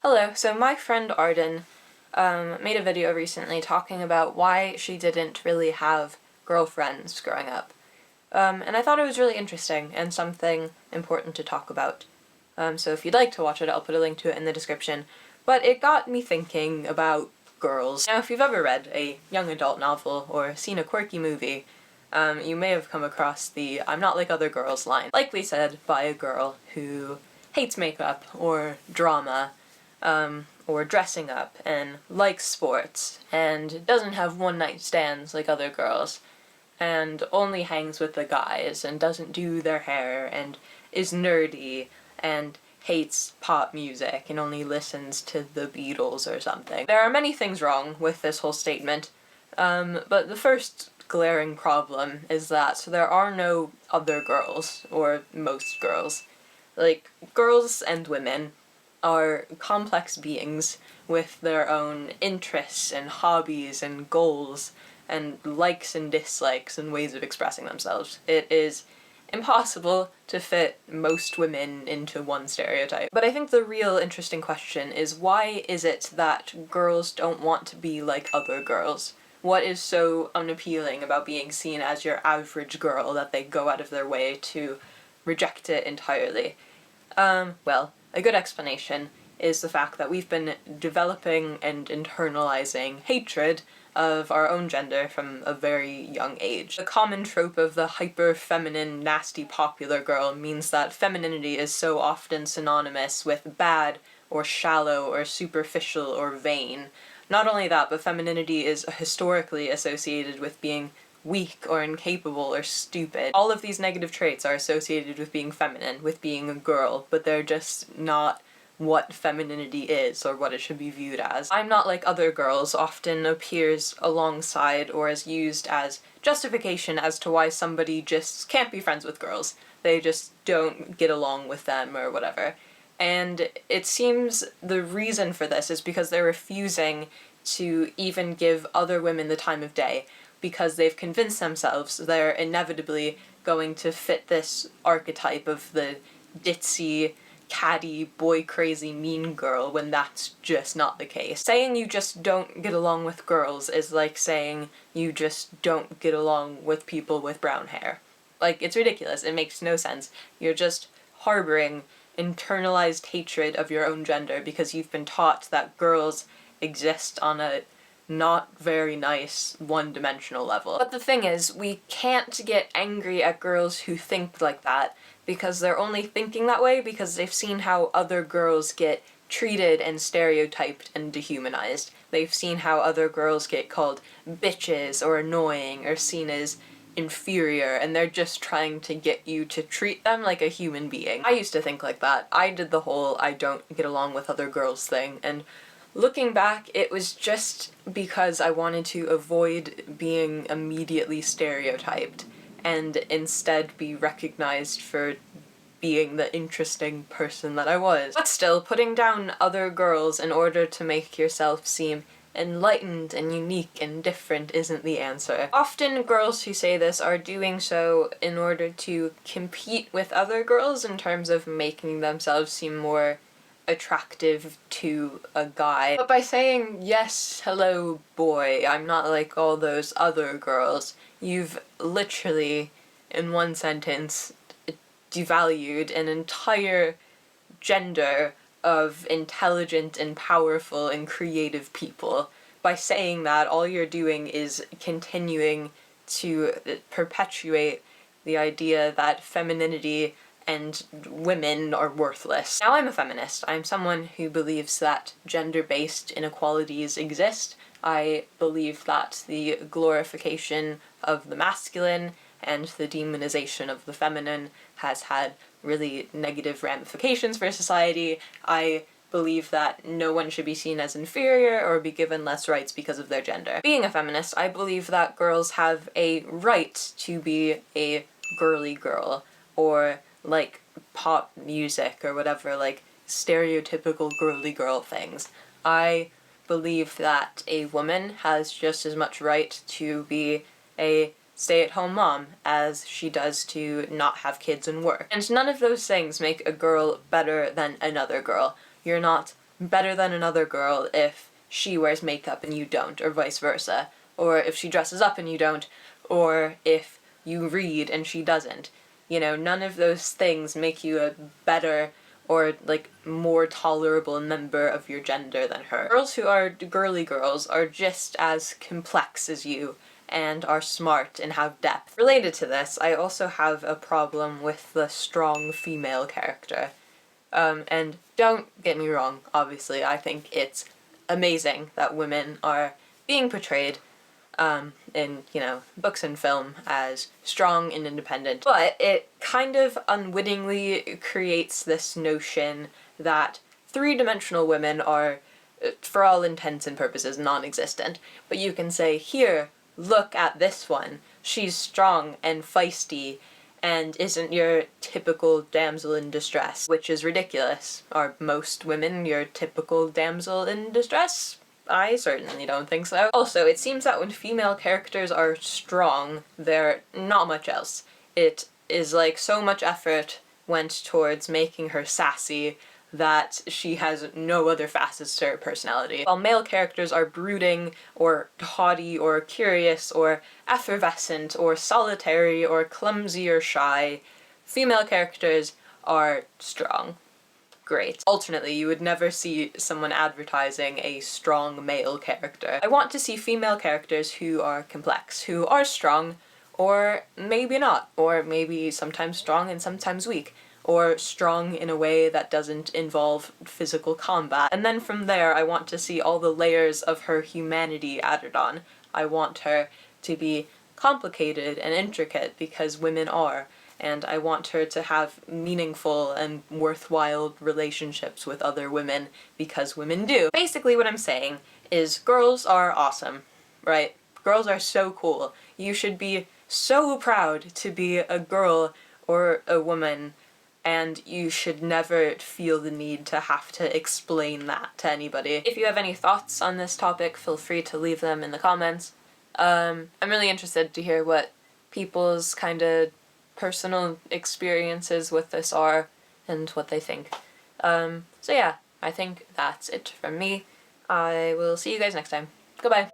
Hello, so my friend Arden made a video recently talking about why she didn't really have girlfriends growing up. And I thought it was really interesting and something important to talk about. So if you'd like to watch it, I'll put a link to it in the description. But it got me thinking about girls. Now, if you've ever read a young adult novel or seen a quirky movie, you may have come across the "I'm not like other girls" line, likely said by a girl who hates makeup or drama, or dressing up, and likes sports, and doesn't have one-night stands like other girls, and only hangs with the guys, and doesn't do their hair, and is nerdy, and hates pop music, and only listens to the Beatles or something. There are many things wrong with this whole statement, but the first glaring problem is that there are no other girls, or most girls. Like, girls and women are complex beings with their own interests and hobbies and goals and likes and dislikes and ways of expressing themselves. It is impossible to fit most women into one stereotype. But I think the real interesting question is, why is it that girls don't want to be like other girls? What is so unappealing about being seen as your average girl that they go out of their way to reject it entirely? Well, a good explanation is the fact that we've been developing and internalizing hatred of our own gender from a very young age. The common trope of the hyper-feminine, nasty, popular girl means that femininity is so often synonymous with bad, or shallow, or superficial, or vain. Not only that, but femininity is historically associated with being weak or incapable or stupid. All of these negative traits are associated with being feminine, with being a girl, but they're just not what femininity is or what it should be viewed as. "I'm not like other girls" often appears alongside or is used as justification as to why somebody just can't be friends with girls. They just don't get along with them or whatever. And it seems the reason for this is because they're refusing to even give other women the time of day, because they've convinced themselves they're inevitably going to fit this archetype of the ditzy, catty, boy-crazy, mean girl, when that's just not the case. Saying you just don't get along with girls is like saying you just don't get along with people with brown hair. Like, it's ridiculous. It makes no sense. You're just harboring internalized hatred of your own gender because you've been taught that girls exist on a not very nice, one-dimensional level. But the thing is, we can't get angry at girls who think like that, because they're only thinking that way because they've seen how other girls get treated and stereotyped and dehumanized. They've seen how other girls get called bitches or annoying or seen as inferior, and they're just trying to get you to treat them like a human being. I used to think like that. I did the whole "I don't get along with other girls" thing, and looking back, it was just because I wanted to avoid being immediately stereotyped and instead be recognized for being the interesting person that I was. But still, putting down other girls in order to make yourself seem enlightened and unique and different isn't the answer. Often girls who say this are doing so in order to compete with other girls in terms of making themselves seem more attractive to a guy. But by saying, "Yes, hello, boy, I'm not like all those other girls," you've literally, in one sentence, devalued an entire gender of intelligent and powerful and creative people. By saying that, all you're doing is continuing to perpetuate the idea that femininity and women are worthless. Now, I'm a feminist. I'm someone who believes that gender-based inequalities exist. I believe that the glorification of the masculine and the demonization of the feminine has had really negative ramifications for society. I believe that no one should be seen as inferior or be given less rights because of their gender. Being a feminist, I believe that girls have a right to be a girly girl, or like pop music or whatever, like stereotypical girly girl things. I believe that a woman has just as much right to be a stay-at-home mom as she does to not have kids and work. And none of those things make a girl better than another girl. You're not better than another girl if she wears makeup and you don't, or vice versa, or if she dresses up and you don't, or if you read and she doesn't. You know, none of those things make you a better or, like, more tolerable member of your gender than her. Girls who are girly girls are just as complex as you and are smart and have depth. Related to this, I also have a problem with the strong female character. And don't get me wrong, obviously, I think it's amazing that women are being portrayed in, you know, books and film as strong and independent. But it kind of unwittingly creates this notion that three-dimensional women are, for all intents and purposes, non-existent. But you can say, here, look at this one. She's strong and feisty and isn't your typical damsel in distress, which is ridiculous. Are most women your typical damsel in distress? I certainly don't think so. Also, it seems that when female characters are strong, they're not much else. It is like so much effort went towards making her sassy that she has no other facets to her personality. While male characters are brooding, or haughty, or curious, or effervescent, or solitary, or clumsy, or shy, female characters are strong. Great. Alternately, you would never see someone advertising a strong male character. I want to see female characters who are complex, who are strong, or maybe not, or maybe sometimes strong and sometimes weak, or strong in a way that doesn't involve physical combat. And then from there, I want to see all the layers of her humanity added on. I want her to be complicated and intricate, because women are, and I want her to have meaningful and worthwhile relationships with other women, because women do. Basically what I'm saying is girls are awesome, right? Girls are so cool. You should be so proud to be a girl or a woman, and you should never feel the need to have to explain that to anybody. If you have any thoughts on this topic, feel free to leave them in the comments. I'm really interested to hear what people's kind of personal experiences with this are and what they think. So yeah, I think that's it from me. I will see you guys next time. Goodbye.